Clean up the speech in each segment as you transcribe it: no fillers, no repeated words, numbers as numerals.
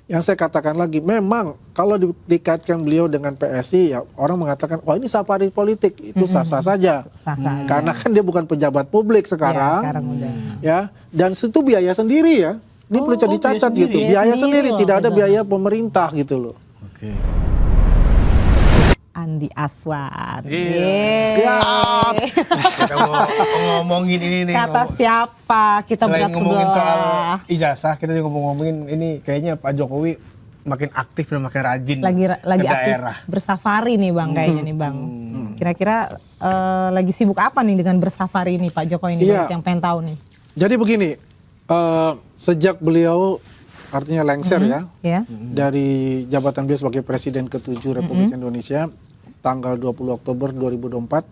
Yang saya katakan lagi, memang kalau dikaitkan beliau dengan PSI, ya orang mengatakan, wah ini safari politik, itu sah-sah saja. Sah-sah aja. Karena kan dia bukan pejabat publik sekarang, Ya, sekarang udah. ya, dan itu biaya sendiri ya. Ini perlu dicatat biaya gitu, sendiri ya? biaya sendiri, Loh, tidak ada betul. biaya pemerintah gitu loh. Oke. Andi Aswan. Iya. Yeay. Siap. Kita mau ngomongin ini nih. Kata siapa? Kita Selain berat ngomongin soal sebelah. ijazah, kita juga mau ngomongin ini kayaknya Pak Jokowi makin aktif dan makin rajin Lagi ke aktif daerah. bersafari nih Bang kayaknya nih Bang. Kira-kira lagi sibuk apa nih dengan bersafari nih Pak Jokowi ini Iya. yang pengen tahu nih. Jadi begini, sejak beliau artinya lengser ya, Ya. dari jabatan beliau sebagai Presiden ke-7 Republik Indonesia, tanggal 20 Oktober 2024,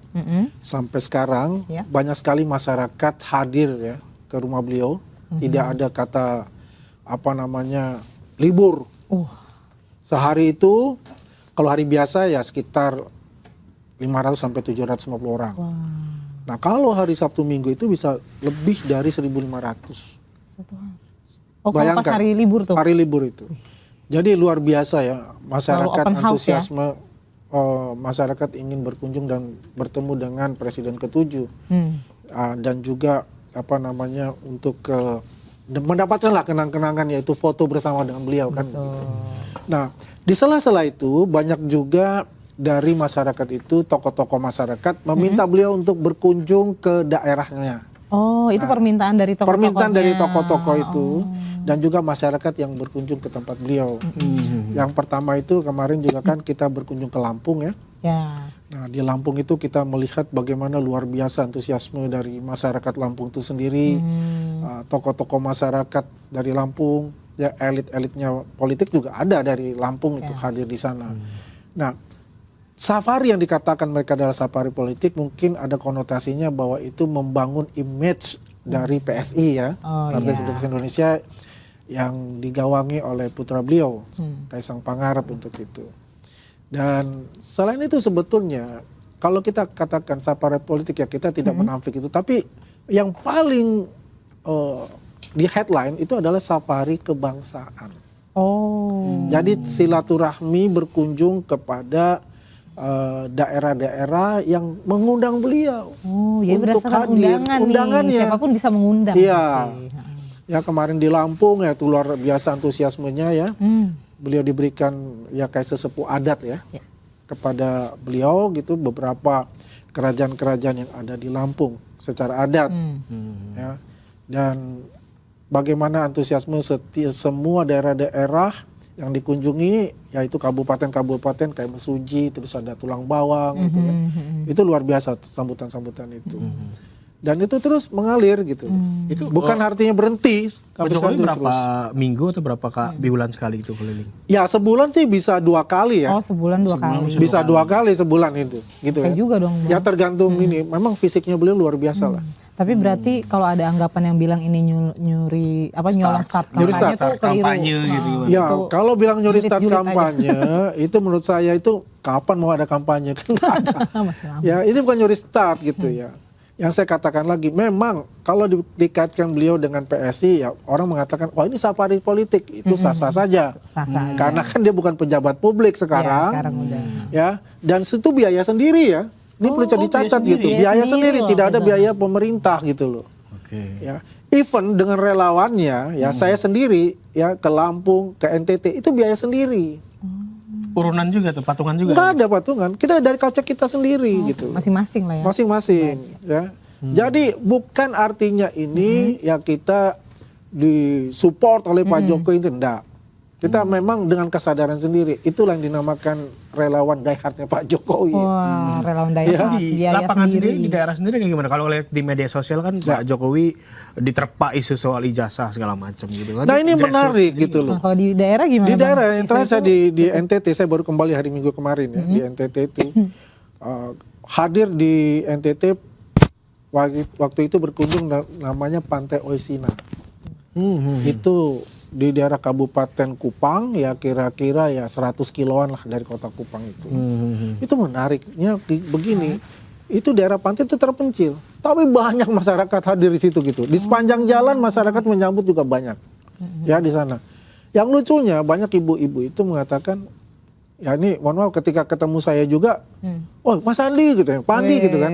sampai sekarang Ya. banyak sekali masyarakat hadir ya ke rumah beliau. Tidak ada kata apa namanya libur. Sehari itu kalau hari biasa ya sekitar 500 sampai 750 orang. Nah kalau hari Sabtu Minggu itu bisa lebih dari 1.500. Oh, kalau pas hari libur tuh. Hari libur itu. Jadi luar biasa ya masyarakat open house ya? antusiasme. Masyarakat ingin berkunjung dan bertemu dengan Presiden ke-7 dan juga apa namanya untuk mendapatkanlah kenang-kenangan yaitu foto bersama dengan beliau kan. Nah di sela-sela itu banyak juga dari masyarakat itu tokoh-tokoh masyarakat meminta beliau untuk berkunjung ke daerahnya. Oh, itu permintaan dari tokoh-tokohnya. Permintaan dari tokoh-tokoh itu dan juga masyarakat yang berkunjung ke tempat beliau. Yang pertama itu kemarin juga kan kita berkunjung ke Lampung ya. Ya. Nah di Lampung itu kita melihat bagaimana luar biasa antusiasme dari masyarakat Lampung itu sendiri. Tokoh-tokoh masyarakat dari Lampung, ya elit-elitnya politik juga ada dari Lampung itu hadir di sana. Nah safari yang dikatakan mereka adalah safari politik mungkin ada konotasinya bahwa itu membangun image dari PSI ya, Partai Solidaritas Indonesia yang digawangi oleh putra beliau, Kaisang Pangarep untuk itu. Dan selain itu sebetulnya kalau kita katakan safari politik ya kita tidak menamfik itu, tapi yang paling di headline itu adalah safari kebangsaan. Jadi silaturahmi berkunjung kepada daerah-daerah yang mengundang beliau. Jadi untuk berdasarkan hadir. undangannya. Siapapun bisa mengundang. Iya. Ya kemarin di Lampung ya itu luar biasa antusiasmenya ya. Beliau diberikan ya kayak sesepuh adat ya kepada beliau gitu, beberapa kerajaan-kerajaan yang ada di Lampung secara adat. Ya. Dan bagaimana antusiasme semua daerah-daerah yang dikunjungi, yaitu kabupaten-kabupaten kayak Mesuji, terus ada Tulang Bawang gitu ya. Itu luar biasa sambutan-sambutan itu. Dan itu terus mengalir gitu. Itu bukan artinya berhenti. Pak Jokowi berapa minggu atau berapa bulan sekali itu keliling? Ya sebulan sih bisa 2 kali ya. Oh, sebulan 2 kali. Bisa 2 kali sebulan itu gitu ya. juga dong. Ya tergantung ini. Memang fisiknya beliau luar biasa lah. Tapi berarti kalau ada anggapan yang bilang ini nyuri nyolong start Nyuri kampanye start tuh keliru. kampanye gitu. Ya Itu kalau bilang nyuri start julid-julid kampanye itu menurut saya itu kapan mau ada kampanye kan nggak ada. Masih lama. Ya ini bukan nyuri start gitu ya. Yang saya katakan lagi, memang kalau dikaitkan beliau dengan PSI, ya orang mengatakan, wah ini safari politik, itu sah-sah saja. Sah-sah aja. Karena kan dia bukan pejabat publik Ya, sekarang, sekarang udah. ya. Dan itu biaya sendiri ya. Ini perlu dicatat biaya gitu, sendiri. biaya sendiri, loh, tidak ada betul. biaya pemerintah gitu loh. Oke. Ya, even dengan relawannya, ya saya sendiri ya ke Lampung, ke NTT itu biaya sendiri. Urunan juga tuh, patungan juga. Enggak ada patungan, kita dari kocek kita sendiri gitu. Masing-masing lah ya. Masing-masing ya. Jadi bukan artinya ini ya kita disupport oleh Pak Jokowi itu enggak. Kita memang dengan kesadaran sendiri, itulah yang dinamakan relawan diehardnya Pak Jokowi. Wah, relawan daerah Di biaya lapangan sendiri. sendiri, di daerah sendiri kayak gimana? Kalau lihat di media sosial kan Pak Jokowi diterpa isu soal ijazah segala macam gitu kan. Nah ini Grassroots menarik ini. gitu loh. Nah, kalau di daerah gimana? Di Bang? daerah yang Isu terakhir saya itu- di NTT, saya baru kembali hari Minggu kemarin ya di NTT itu hadir di NTT waktu itu berkunjung namanya Pantai Oisina. Itu di daerah Kabupaten Kupang ya kira-kira ya 100 kiloan lah dari kota Kupang itu. Itu menariknya begini. Itu daerah pantai itu terpencil, tapi banyak masyarakat hadir di situ gitu. Di sepanjang jalan masyarakat menyambut juga banyak. Ya di sana. Yang lucunya banyak ibu-ibu itu mengatakan, ya ini mohon maaf ketika ketemu saya juga, oh Mas Andi gitu ya, Pak Andi gitu kan.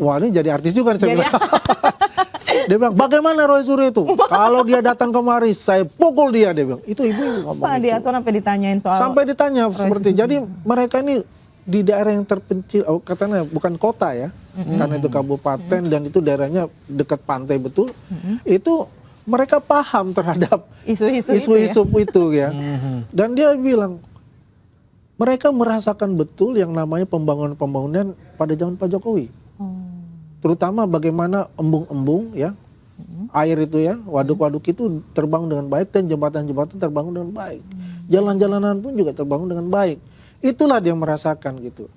Wah ini jadi artis juga saya bilang. Dia bilang, bagaimana Roy Suryo itu? Kalau dia datang kemari, saya pukul dia. Dia bilang, itu ibu ngomong Pak Andi itu. Aswan sampai ditanyain soal. Sampai ditanya seperti, jadi mereka ini di daerah yang terpencil, katanya bukan kota ya, karena itu kabupaten dan itu daerahnya dekat pantai betul, itu mereka paham terhadap isu-isu itu ya. Dan dia bilang, mereka merasakan betul yang namanya pembangunan pada zaman Pak Jokowi. Terutama bagaimana embung-embung ya, air itu ya, waduk-waduk itu terbangun dengan baik dan jembatan-jembatan terbangun dengan baik. Jalan-jalanan pun juga terbangun dengan baik. Itulah dia merasakan gitu.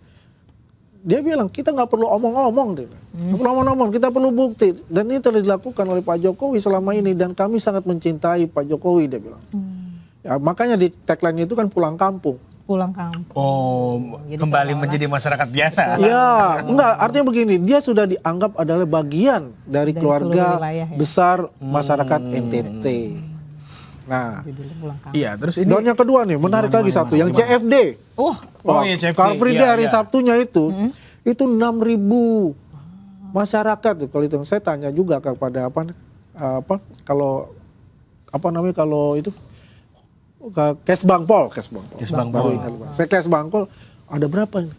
Dia bilang kita nggak perlu omong-omong, nggak perlu omong-omong, kita perlu bukti. Dan ini telah dilakukan oleh Pak Jokowi selama ini dan kami sangat mencintai Pak Jokowi, dia bilang. Ya, makanya di tagline itu kan pulang kampung. Pulang kampung. Oh, Jadi kembali seolah-olah menjadi masyarakat biasa. Ya, enggak, artinya begini, dia sudah dianggap adalah bagian dari keluarga seluruh wilayah ya. besar masyarakat NTT. Nah, Judulnya pulang kampung. Iya, terus ini dan yang kedua nih, menarik lagi satu, yang CFD. Oh, Oh iya, CFD. Car Free Day Iya, hari iya. Sabtunya itu 6.000 masyarakat tuh. Kalau itu saya tanya juga kepada kalau itu ke Kesbangpol. Baru ingat, Pak. Saya Kesbangpol ada berapa ini?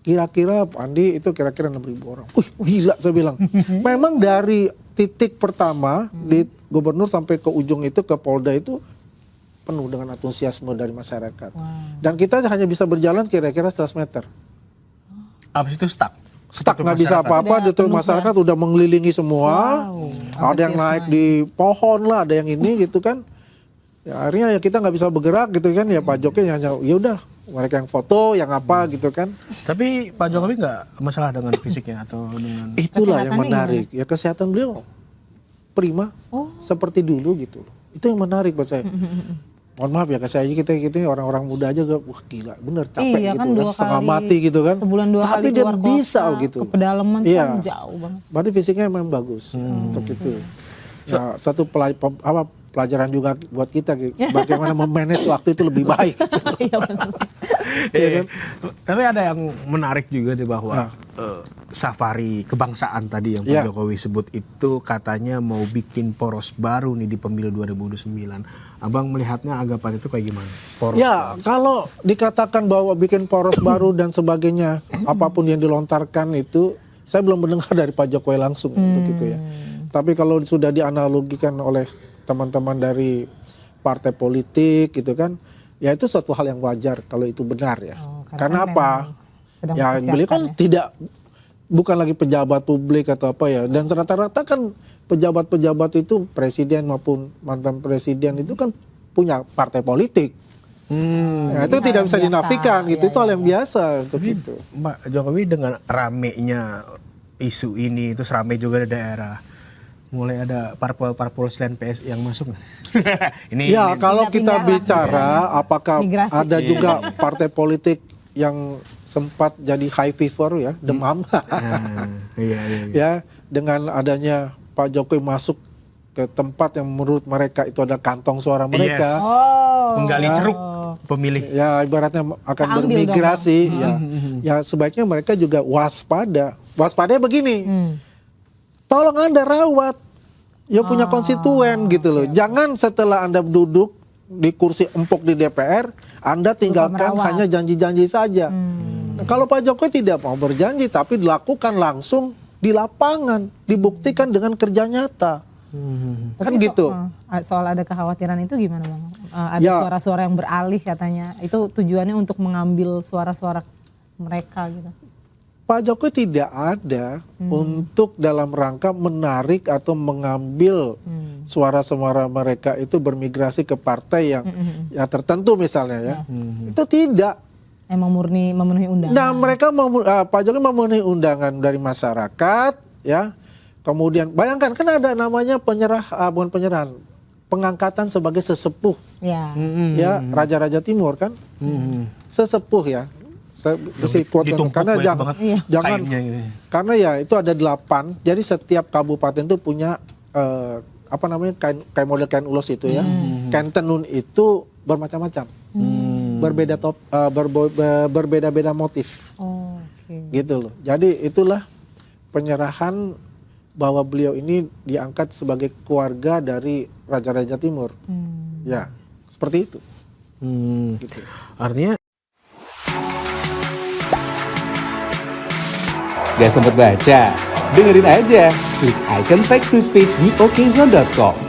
Kira-kira Pak Andi itu kira-kira 6.000 orang. Gila saya bilang. Memang dari titik pertama di gubernur sampai ke ujung itu ke Polda itu penuh dengan antusiasme dari masyarakat. Dan kita hanya bisa berjalan kira-kira 100 meter. habis itu stuck. Stuck, Itu nggak bisa masyarakat. apa-apa, Udah itu penuh masyarakat udah mengelilingi semua. Ada yang naik di pohon lah, ada yang ini gitu kan. Ya, akhirnya ya kita nggak bisa bergerak gitu kan, ya Pak Jokowi hanya ya udah mereka yang foto, yang apa gitu kan. Tapi Pak Jokowi nggak masalah dengan fisiknya atau dengan Itulah yang Kesehatannya menarik. Ya kesehatan beliau prima, seperti dulu gitu. Itu yang menarik buat saya. Mohon maaf ya, saya kita ini orang-orang muda aja wah gila, bener capek Iya, gitu kan kan, 2 setengah kali, mati gitu kan. sebulan 2 Tapi kali dia keluar bisa kota, gitu. ke pedalaman Iya. kan jauh banget. Berarti fisiknya memang bagus untuk itu. Ya, satu pelajaran juga buat kita, bagaimana memanage waktu itu lebih baik. Iya benar. Iya kan? Tapi ada yang menarik juga nih bahwa safari kebangsaan tadi yang Pak Iya. Jokowi sebut itu katanya mau bikin poros baru nih di pemilu 2029. Abang melihatnya anggapan itu kayak gimana? Poros Ya, kalau dikatakan bahwa bikin poros baru dan sebagainya, apapun yang dilontarkan itu, saya belum mendengar dari Pak Jokowi langsung untuk itu ya. Tapi kalau sudah dianalogikan oleh teman-teman dari partai politik gitu kan, ya itu suatu hal yang wajar kalau itu benar ya. Karena kan apa? memang sedang Ya beliau kan mempersiapkan bukan lagi pejabat publik atau apa ya. Dan rata-rata kan pejabat-pejabat itu presiden maupun mantan presiden itu kan punya partai politik. Ya, itu Hal tidak yang bisa biasa, dinafikan gitu. iya, Itu hal iya, yang biasa untuk itu. Pak Jokowi dengan ramenya isu ini terus rame juga di daerah. Mulai ada parpol selain PS yang masuk nggak? ini Ya, kalau kita Pindah-pindah lah, bicara apakah migrasi. ada juga partai politik yang sempat jadi high fever ya, demam. iya. Ya, dengan adanya Pak Jokowi masuk ke tempat yang menurut mereka itu ada kantong suara mereka. Yes. Oh. Menggali ceruk pemilih. Ya ibaratnya akan Keambil bermigrasi ya sebaiknya mereka juga waspada. Waspadanya begini, tolong Anda rawat ya punya konstituen gitu loh. Jangan setelah Anda duduk di kursi empuk di DPR Anda tinggalkan merawat. hanya janji-janji saja. Nah, kalau Pak Jokowi tidak mau berjanji tapi dilakukan langsung di lapangan, dibuktikan dengan kerja nyata. Kan Tapi gitu. soal ada kekhawatiran itu gimana Bang? Ada Ya. suara-suara yang beralih katanya. Itu tujuannya untuk mengambil suara-suara mereka gitu. Pak Jokowi tidak ada untuk dalam rangka menarik atau mengambil suara-suara mereka itu bermigrasi ke partai yang ya tertentu misalnya ya. Itu tidak. Emang murni memenuhi undangan. Nah mereka Pak Jokowi memenuhi undangan dari masyarakat ya. Kemudian bayangkan kan ada namanya bukan penyerahan, pengangkatan sebagai sesepuh Ya. ya Raja-Raja Timur kan. Sesepuh ya. Saya mesti quote Ditumpuk karena banyak jangan banget jangan kainnya gitu. karena ya itu ada 8, jadi setiap kabupaten itu punya kain model kain ulos itu ya. Kain tenun itu bermacam-macam. Berbeda-beda motif. Oh, oke. Gitu loh. Jadi itulah penyerahan bahwa beliau ini diangkat sebagai keluarga dari Raja-Raja Timur. Ya, seperti itu. Gitu. Artinya Gak sempet baca? Dengerin aja, klik icon text to speech di okezone.com.